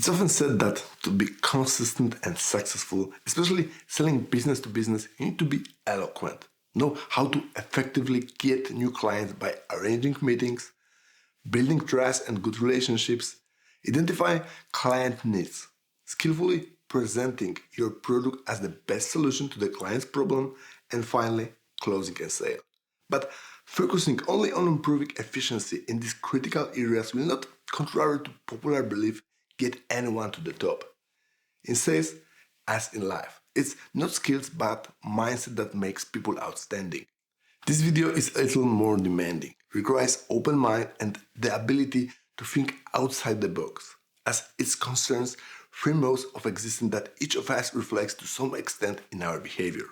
It's often said that to be consistent and successful, especially selling business to business, you need to be eloquent. Know how to effectively get new clients by arranging meetings, building trust and good relationships, identify client needs, skillfully presenting your product as the best solution to the client's problem, and finally, closing a sale. But focusing only on improving efficiency in these critical areas will not, contrary to popular belief, get anyone to the top. In sales, as in life, it's not skills but mindset that makes people outstanding. This video is a little more demanding, requires open mind and the ability to think outside the box, as it concerns three modes of existence that each of us reflects to some extent in our behavior.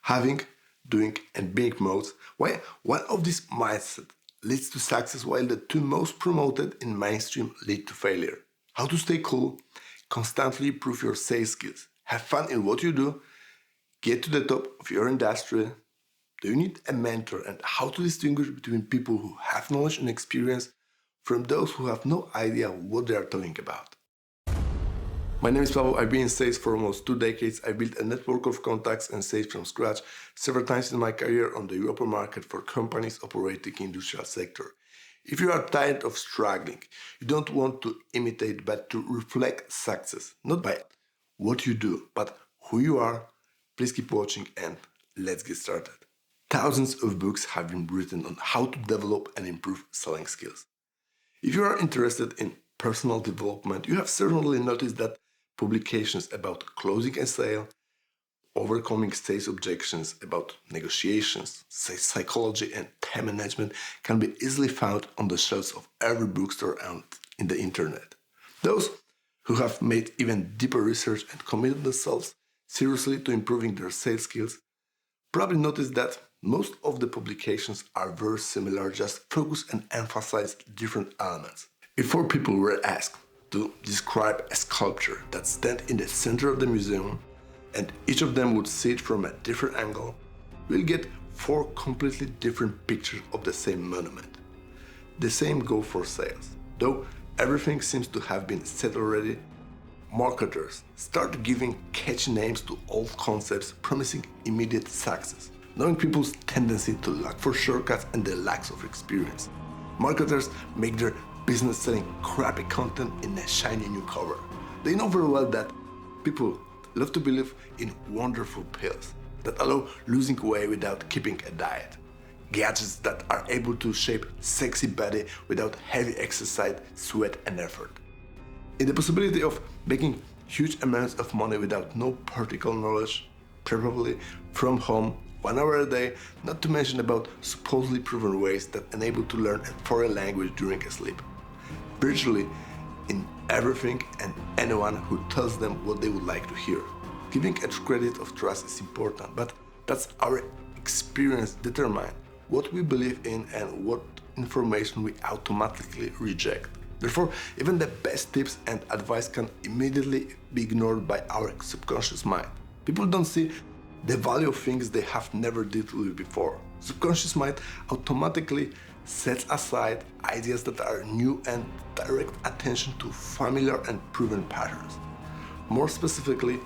Having, doing, and being modes, while one of these mindsets leads to success while the two most promoted in mainstream lead to failure. How to stay cool, constantly improve your sales skills, have fun in what you do, get to the top of your industry. Do you need a mentor, and how to distinguish between people who have knowledge and experience from those who have no idea what they are talking about? My name is Pavel. I've been in sales for almost 2 decades. I built a network of contacts and sales from scratch several times in my career on the European market for companies operating in the industrial sector. If you are tired of struggling, you don't want to imitate but to reflect success, not by what you do, but who you are, please keep watching and let's get started. Thousands of books have been written on how to develop and improve selling skills. If you are interested in personal development, you have certainly noticed that publications about closing a sale, overcoming sales objections, about negotiations, sales psychology, and time management can be easily found on the shelves of every bookstore and in the internet. Those who have made even deeper research and committed themselves seriously to improving their sales skills probably noticed that most of the publications are very similar, just focus and emphasize different elements. If 4 people were asked to describe a sculpture that stands in the center of the museum, and each of them would see it from a different angle, we'll get 4 completely different pictures of the same monument. The same goes for sales. Though everything seems to have been said already, marketers start giving catchy names to old concepts promising immediate success, knowing people's tendency to look for shortcuts and their lack of experience. Marketers make their business selling crappy content in a shiny new cover. They know very well that people love to believe in wonderful pills that allow losing weight without keeping a diet, gadgets that are able to shape sexy body without heavy exercise, sweat and effort. In the possibility of making huge amounts of money without no practical knowledge, preferably from home, 1 hour a day, not to mention about supposedly proven ways that enable to learn a foreign language during a sleep. Virtually in everything and anyone who tells them what they would like to hear. Giving a credit of trust is important, but that's our experience determine what we believe in and what information we automatically reject. Therefore, even the best tips and advice can immediately be ignored by our subconscious mind. People don't see the value of things they have never dealt with before. Subconscious mind automatically sets aside ideas that are new and direct attention to familiar and proven patterns. More specifically,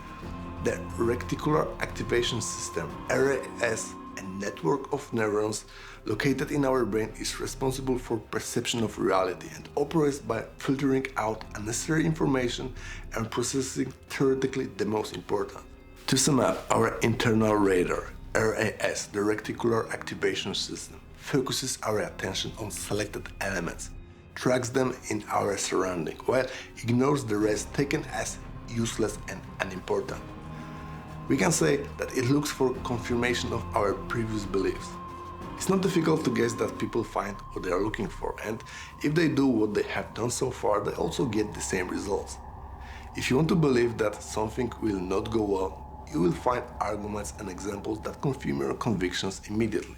the reticular activation system, RAS, a network of neurons located in our brain, is responsible for perception of reality and operates by filtering out unnecessary information and processing theoretically the most important. To sum up, our internal radar, RAS, the reticular activation system, focuses our attention on selected elements, tracks them in our surrounding, while ignores the rest taken as useless and unimportant. We can say that it looks for confirmation of our previous beliefs. It's not difficult to guess that people find what they are looking for, and if they do what they have done so far, they also get the same results. If you want to believe that something will not go well, you will find arguments and examples that confirm your convictions immediately.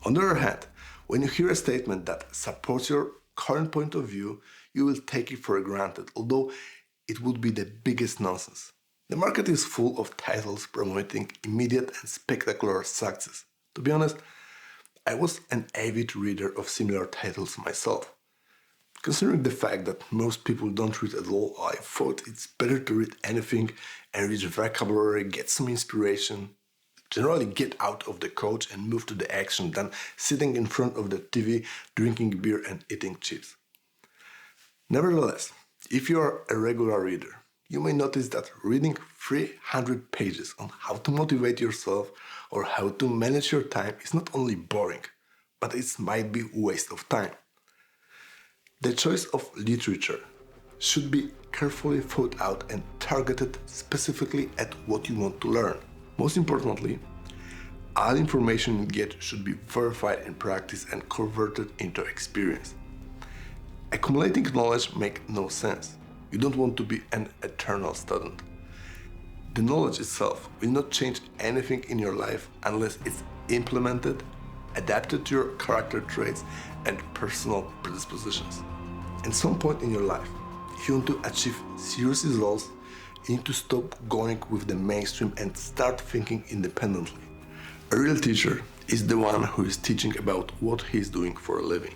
On the other hand, when you hear a statement that supports your current point of view, you will take it for granted, although it would be the biggest nonsense. The market is full of titles promoting immediate and spectacular success. To be honest, I was an avid reader of similar titles myself. Considering the fact that most people don't read at all, I thought it's better to read anything and read vocabulary, get some inspiration, generally get out of the couch and move to the action than sitting in front of the TV, drinking beer and eating chips. Nevertheless, if you are a regular reader, you may notice that reading 300 pages on how to motivate yourself or how to manage your time is not only boring, but it might be a waste of time. The choice of literature should be carefully thought out and targeted specifically at what you want to learn. Most importantly, all information you get should be verified in practice and converted into experience. Accumulating knowledge makes no sense. You don't want to be an eternal student. The knowledge itself will not change anything in your life unless it's implemented, adapted to your character traits and personal predispositions. At some point in your life, if you want to achieve serious results, you need to stop going with the mainstream and start thinking independently. A real teacher is the one who is teaching about what he is doing for a living.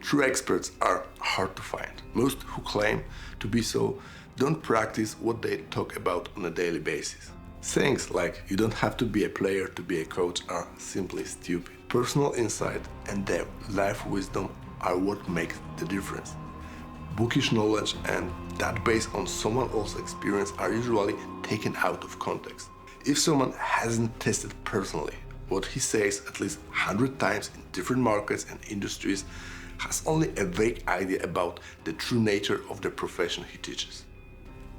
True experts are hard to find. Most who claim to be so don't practice what they talk about on a daily basis. Sayings like you don't have to be a player to be a coach are simply stupid. Personal insight and depth, life wisdom are what makes the difference. Bookish knowledge and that based on someone else's experience are usually taken out of context. If someone hasn't tested personally what he says at least 100 times in different markets and industries, has only a vague idea about the true nature of the profession he teaches.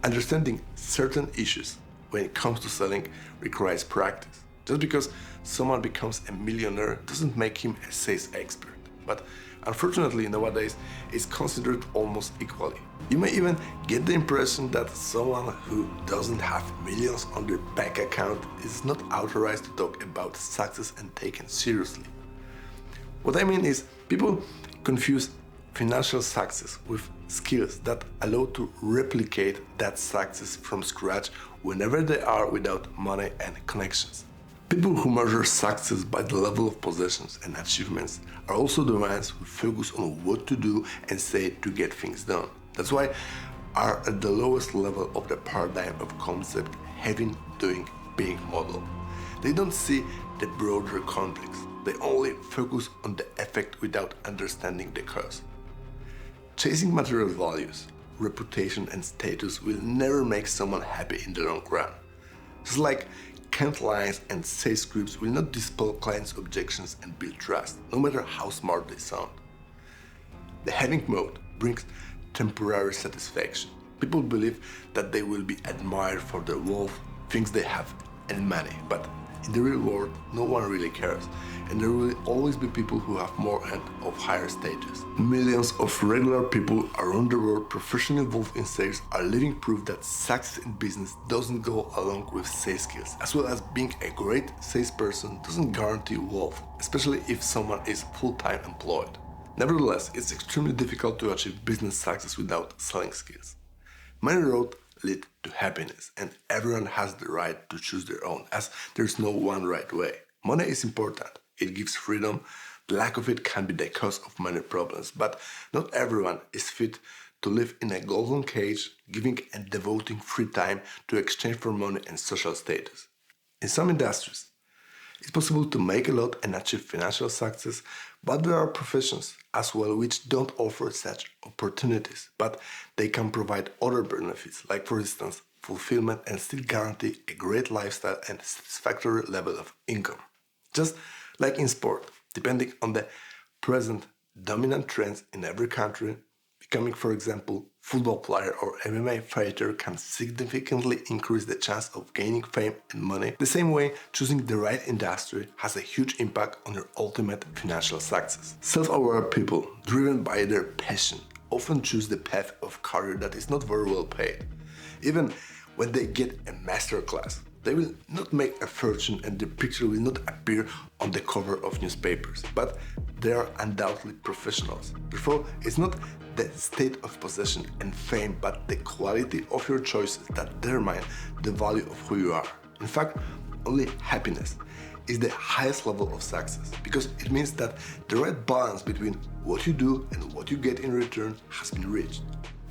Understanding certain issues when it comes to selling requires practice. Just because someone becomes a millionaire doesn't make him a sales expert. But unfortunately nowadays it's considered almost equally. You may even get the impression that someone who doesn't have millions on their bank account is not authorized to talk about success and taken seriously. What I mean is, people confuse financial success with skills that allow to replicate that success from scratch whenever they are without money and connections. People who measure success by the level of possessions and achievements are also the ones who focus on what to do and say to get things done. That's why are at the lowest level of the paradigm of concept having, doing, being model. They don't see the broader context. They only focus on the effect without understanding the cause. Chasing material values, reputation and status will never make someone happy in the long run. Just like canned lines and sales scripts will not dispel clients' objections and build trust, no matter how smart they sound. The having mode brings temporary satisfaction. People believe that they will be admired for their wealth, things they have, and money, but in the real world, no one really cares, and there will always be people who have more and of higher status. Millions of regular people around the world professionally involved in sales are living proof that success in business doesn't go along with sales skills, as well as being a great salesperson doesn't guarantee wealth, especially if someone is full-time employed. Nevertheless, it's extremely difficult to achieve business success without selling skills. Many roads lead to happiness, and everyone has the right to choose their own, as there's no one right way. Money is important. It gives freedom. The lack of it can be the cause of many problems, but not everyone is fit to live in a golden cage, giving and devoting free time to exchange for money and social status. In some industries, it's possible to make a lot and achieve financial success, but there are professions as well which don't offer such opportunities, but they can provide other benefits, like for instance, fulfillment and still guarantee a great lifestyle and satisfactory level of income. Just like in sport, depending on the present dominant trends in every country, becoming, for example, football player or MMA fighter can significantly increase the chance of gaining fame and money. The same way, choosing the right industry has a huge impact on your ultimate financial success. Self-aware people, driven by their passion, often choose the path of career that is not very well paid. Even when they get a master class, they will not make a fortune and the picture will not appear on the cover of newspapers, but they are undoubtedly professionals. Therefore, it's not the state of possession and fame, but the quality of your choices that determine the value of who you are. In fact, only happiness is the highest level of success because it means that the right balance between what you do and what you get in return has been reached.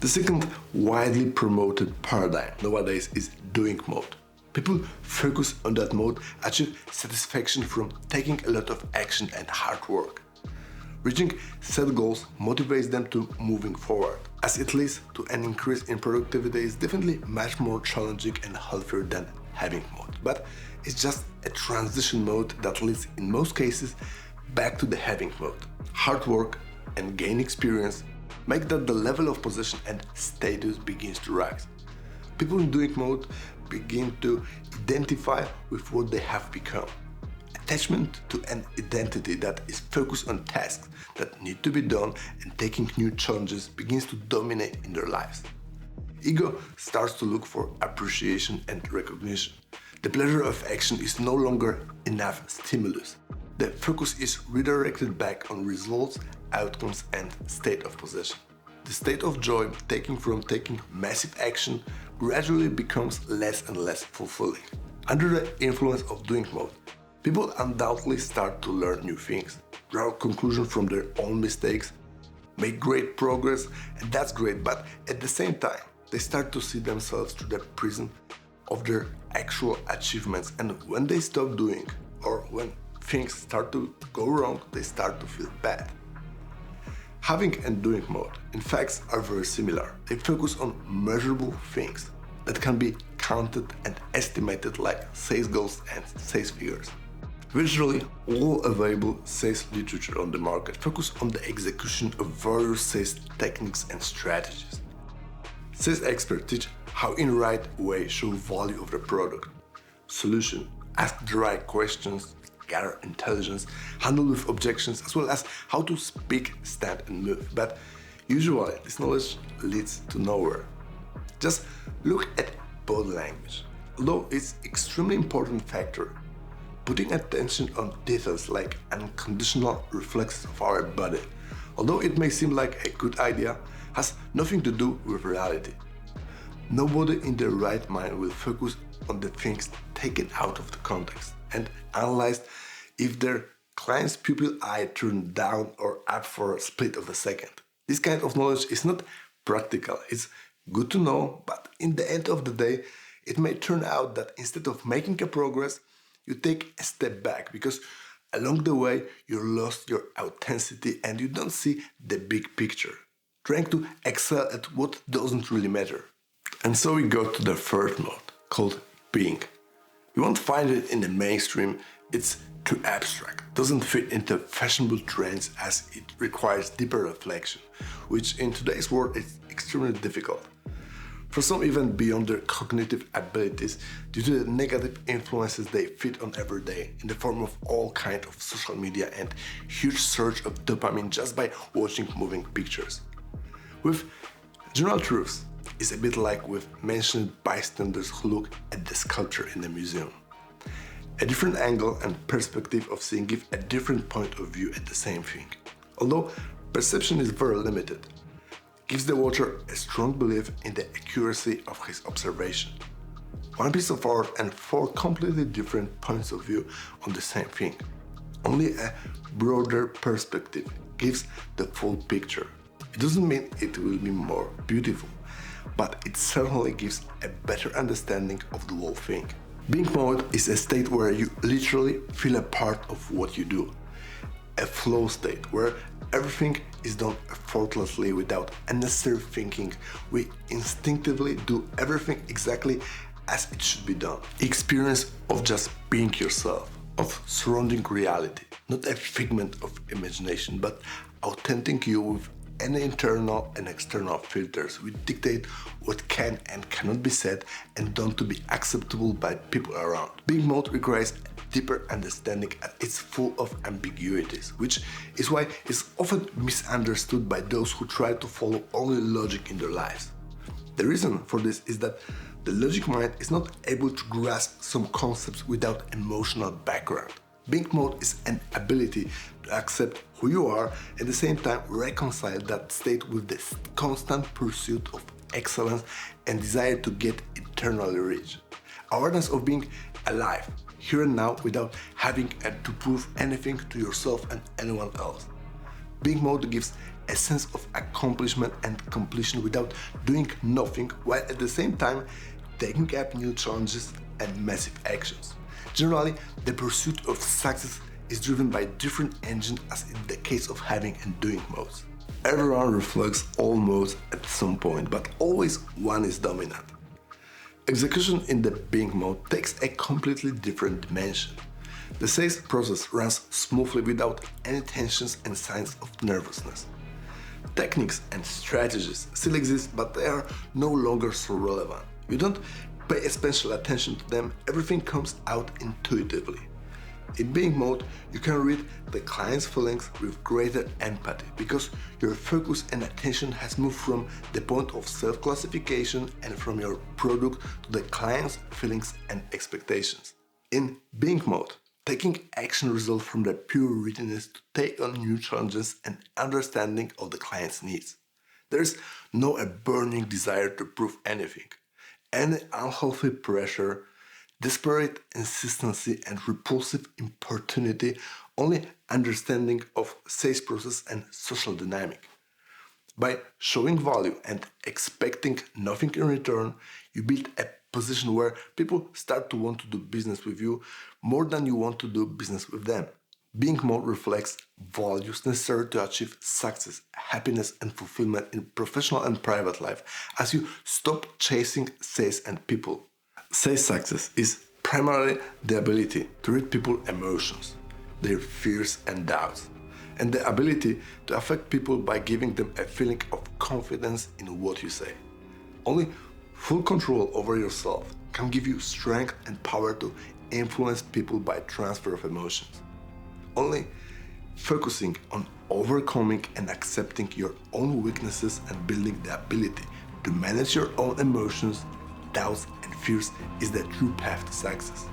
The second widely promoted paradigm nowadays is doing mode. People focus on that mode, achieve satisfaction from taking a lot of action and hard work. Reaching set goals motivates them to moving forward, as it leads to an increase in productivity is definitely much more challenging and healthier than having mode. But it's just a transition mode that leads in most cases back to the having mode. Hard work and gain experience make that the level of position and status begins to rise. People in doing mode begin to identify with what they have become. Attachment to an identity that is focused on tasks that need to be done and taking new challenges begins to dominate in their lives. Ego starts to look for appreciation and recognition. The pleasure of action is no longer enough stimulus. The focus is redirected back on results, outcomes, and state of possession. The state of joy taken from taking massive action gradually becomes less and less fulfilling. Under the influence of doing mode, people undoubtedly start to learn new things, draw conclusions from their own mistakes, make great progress, and that's great, but at the same time, they start to see themselves through the prism of their actual achievements, and when they stop doing, or when things start to go wrong, they start to feel bad. Having and doing mode, in fact, are very similar. They focus on measurable things that can be counted and estimated like sales goals and sales figures. Virtually all available sales literature on the market focus on the execution of various sales techniques and strategies. Sales experts teach how in right way show value of the product, solution, ask the right questions, gather intelligence, handle with objections, as well as how to speak, stand and move. But usually this knowledge leads to nowhere. Just look at body language. Although it's an extremely important factor, putting attention on details like unconditional reflexes of our body, although it may seem like a good idea, has nothing to do with reality. Nobody in their right mind will focus on the things taken out of the context and analyze if their client's pupil eye turned down or up for a split of a second. This kind of knowledge is not practical. It's good to know, but in the end of the day, it may turn out that instead of making a progress, you take a step back because along the way you lost your authenticity and you don't see the big picture, trying to excel at what doesn't really matter. And so we go to the third mode, called being. You won't find it in the mainstream, it's too abstract, doesn't fit into fashionable trends as it requires deeper reflection, which in today's world is extremely difficult. For some even beyond their cognitive abilities due to the negative influences they feed on every day in the form of all kinds of social media and huge surge of dopamine just by watching moving pictures. With general truths, it's a bit like with mentioned bystanders who look at the sculpture in the museum. A different angle and perspective of seeing give a different point of view at the same thing. Although perception is very limited, gives the watcher a strong belief in the accuracy of his observation. One piece of art and four completely different points of view on the same thing. Only a broader perspective gives the full picture. It doesn't mean it will be more beautiful, but it certainly gives a better understanding of the whole thing. Being mode is a state where you literally feel a part of what you do. A flow state where everything is done effortlessly without unnecessary thinking. We instinctively do everything exactly as it should be done. Experience of just being yourself, of surrounding reality, not a figment of imagination, but authentic you with any internal and external filters which dictate what can and cannot be said and done to be acceptable by people around. Being mode requires a deeper understanding and it's full of ambiguities, which is why it's often misunderstood by those who try to follow only logic in their lives. The reason for this is that the logic mind is not able to grasp some concepts without emotional background. Being mode is an ability to accept who you are and at the same time reconcile that state with the constant pursuit of excellence and desire to get eternally rich. Awareness of being alive, here and now, without having to prove anything to yourself and anyone else. Being mode gives a sense of accomplishment and completion without doing nothing, while at the same time taking up new challenges and massive actions. Generally, the pursuit of success is driven by different engines, as in the case of having and doing modes. Everyone reflects all modes at some point, but always one is dominant. Execution in the being mode takes a completely different dimension. The sales process runs smoothly without any tensions and signs of nervousness. Techniques and strategies still exist, but they are no longer so relevant. You don't pay special attention to them, everything comes out intuitively. In being mode, you can read the client's feelings with greater empathy because your focus and attention has moved from the point of self-classification and from your product to the client's feelings and expectations. In being mode, taking action results from the pure readiness to take on new challenges and understanding of the client's needs. There is no a burning desire to prove anything. Any unhealthy pressure, desperate insistency and repulsive importunity, only understanding of sales process and social dynamic. By showing value and expecting nothing in return, you build a position where people start to want to do business with you more than you want to do business with them. Being mode reflects values necessary to achieve success, happiness, and fulfillment in professional and private life as you stop chasing sales and people. Sales success is primarily the ability to read people's emotions, their fears and doubts, and the ability to affect people by giving them a feeling of confidence in what you say. Only full control over yourself can give you strength and power to influence people by transfer of emotions. Only focusing on overcoming and accepting your own weaknesses and building the ability to manage your own emotions, doubts, and fears is the true path to success.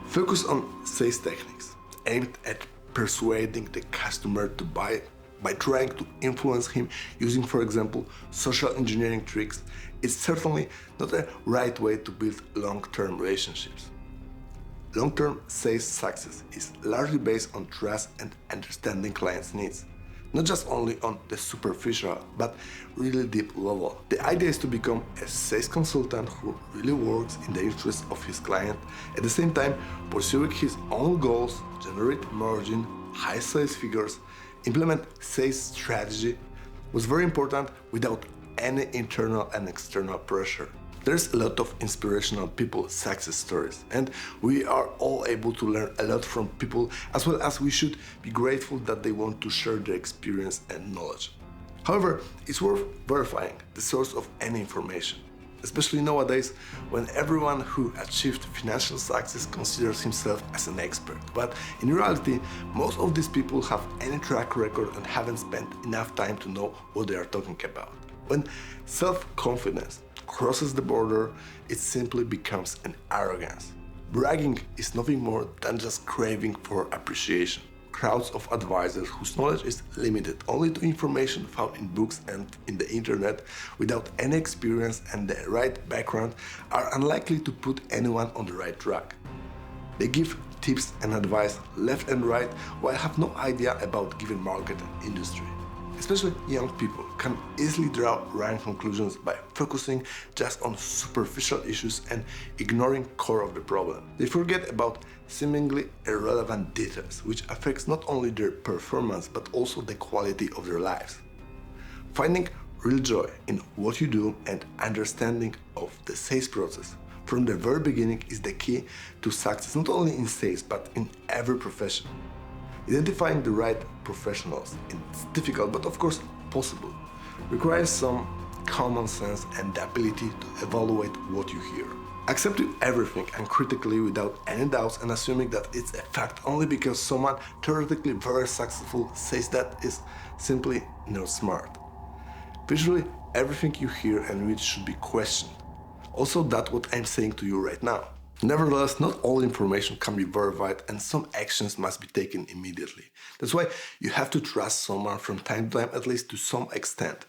Focus on sales techniques aimed at persuading the customer to buy by trying to influence him using, for example, social engineering tricks is certainly not a right way to build long-term relationships. Long-term sales success is largely based on trust and understanding clients' needs, not just only on the superficial, but really deep level. The idea is to become a sales consultant who really works in the interest of his client, at the same time pursuing his own goals, generate margin, high sales figures, implement sales strategy was very important without any internal and external pressure. There's a lot of inspirational people success stories, and we are all able to learn a lot from people, as well as we should be grateful that they want to share their experience and knowledge. However, it's worth verifying the source of any information, especially nowadays when everyone who achieved financial success considers himself as an expert. But in reality, most of these people have any track record and haven't spent enough time to know what they are talking about. When self-confidence crosses the border, it simply becomes an arrogance. Bragging is nothing more than just craving for appreciation. Crowds of advisors whose knowledge is limited only to information found in books and in the internet without any experience and the right background are unlikely to put anyone on the right track. They give tips and advice left and right while have no idea about given market and industry. Especially young people can easily draw wrong conclusions by focusing just on superficial issues and ignoring core of the problem. They forget about seemingly irrelevant details, which affects not only their performance but also the quality of their lives. Finding real joy in what you do and understanding of the sales process from the very beginning is the key to success, not only in sales but in every profession. Identifying the right professionals is difficult, but of course possible. Requires some common sense and the ability to evaluate what you hear. Accepting everything uncritically without any doubts and assuming that it's a fact only because someone theoretically very successful says that is simply not smart. Visually, everything you hear and read should be questioned. Also, that's what I'm saying to you right now. Nevertheless, not all information can be verified and some actions must be taken immediately. That's why you have to trust someone from time to time, at least to some extent.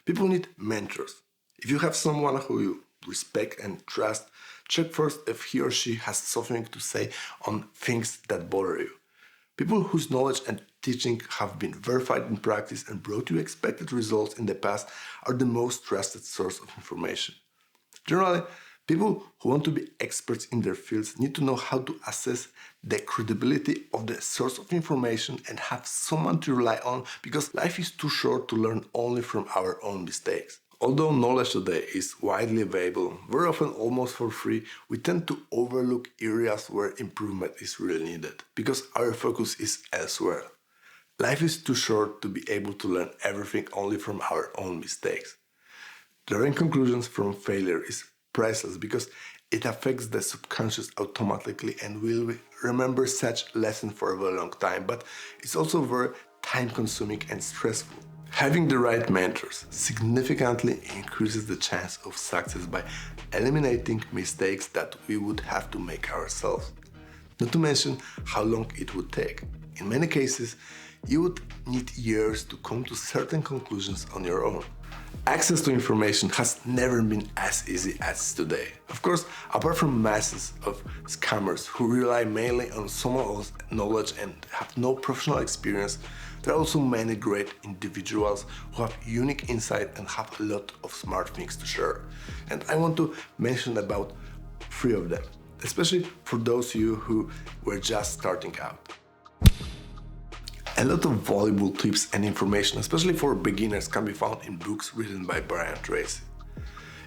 People need mentors. If you have someone who you respect and trust, Check first if he or she has something to say on things that bother you. People whose knowledge and teaching have been verified in practice and brought you expected results in the past are the most trusted source of information. Generally, people who want to be experts in their fields need to know how to assess the credibility of the source of information and have someone to rely on, because life is too short to learn only from our own mistakes. Although knowledge today is widely available, very often almost for free, we tend to overlook areas where improvement is really needed because our focus is elsewhere. Life is too short to be able to learn everything only from our own mistakes. Drawing conclusions from failure is priceless because it affects the subconscious automatically and will remember such lessons for a very long time, but it's also very time-consuming and stressful. Having the right mentors significantly increases the chance of success by eliminating mistakes that we would have to make ourselves. Not to mention how long it would take. In many cases, you would need years to come to certain conclusions on your own. Access to information has never been as easy as today. Of course, apart from masses of scammers who rely mainly on someone else's knowledge and have no professional experience, there are also many great individuals who have unique insight and have a lot of smart things to share. And I want to mention about 3 of them, especially for those of you who were just starting out. A lot of valuable tips and information, especially for beginners, can be found in books written by Brian Tracy.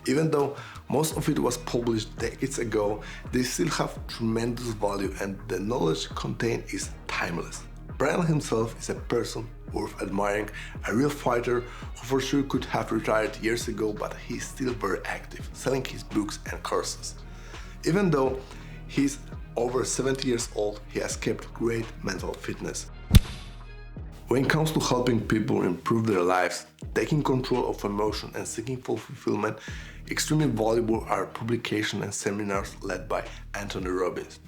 Even though most of it was published decades ago, they still have tremendous value and the knowledge contained is timeless. Brian himself is a person worth admiring, a real fighter who for sure could have retired years ago, but he's still very active, selling his books and courses. Even though he's over 70 years old, he has kept great mental fitness. When it comes to helping people improve their lives, taking control of emotion and seeking fulfillment, extremely valuable are publications and seminars led by Anthony Robbins.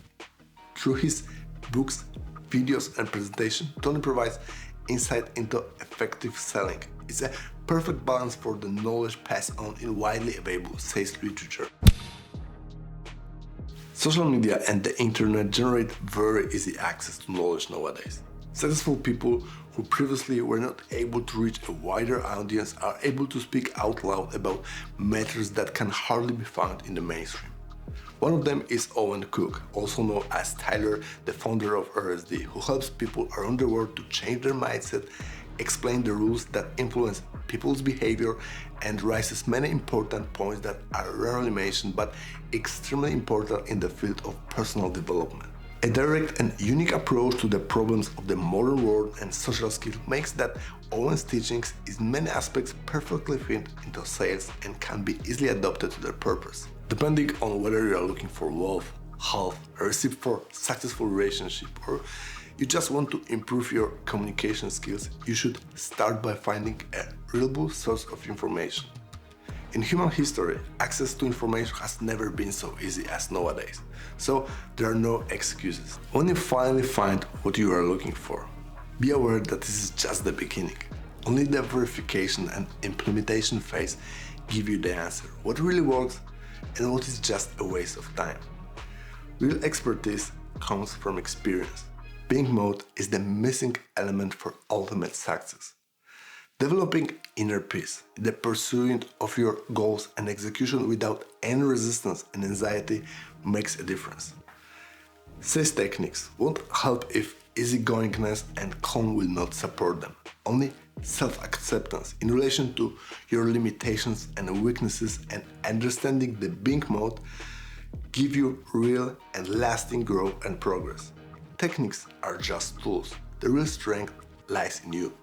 Through his books, videos and presentation, Tony provides insight into effective selling. It's a perfect balance for the knowledge passed on in widely available sales literature. Social media and the internet generate very easy access to knowledge nowadays. Successful people who previously were not able to reach a wider audience are able to speak out loud about matters that can hardly be found in the mainstream. One of them is Owen Cook, also known as Tyler, the founder of RSD, who helps people around the world to change their mindset, explain the rules that influence people's behavior, and raises many important points that are rarely mentioned but extremely important in the field of personal development. A direct and unique approach to the problems of the modern world and social skills makes that Owen's teachings in many aspects perfectly fit into sales and can be easily adopted to their purpose. Depending on whether you are looking for wealth, health, a recipe for successful relationship, or you just want to improve your communication skills, you should start by finding a reliable source of information. In human history, access to information has never been so easy as nowadays, so there are no excuses. When you finally find what you are looking for, be aware that this is just the beginning. Only the verification and implementation phase give you the answer, what really works and what is just a waste of time. Real expertise comes from experience. Being mode is the missing element for ultimate success. Developing inner peace, the pursuit of your goals and execution without any resistance and anxiety makes a difference. Sales techniques won't help if easygoingness and calm will not support them. Only self-acceptance in relation to your limitations and weaknesses and understanding the being mode give you real and lasting growth and progress. Techniques are just tools. The real strength lies in you.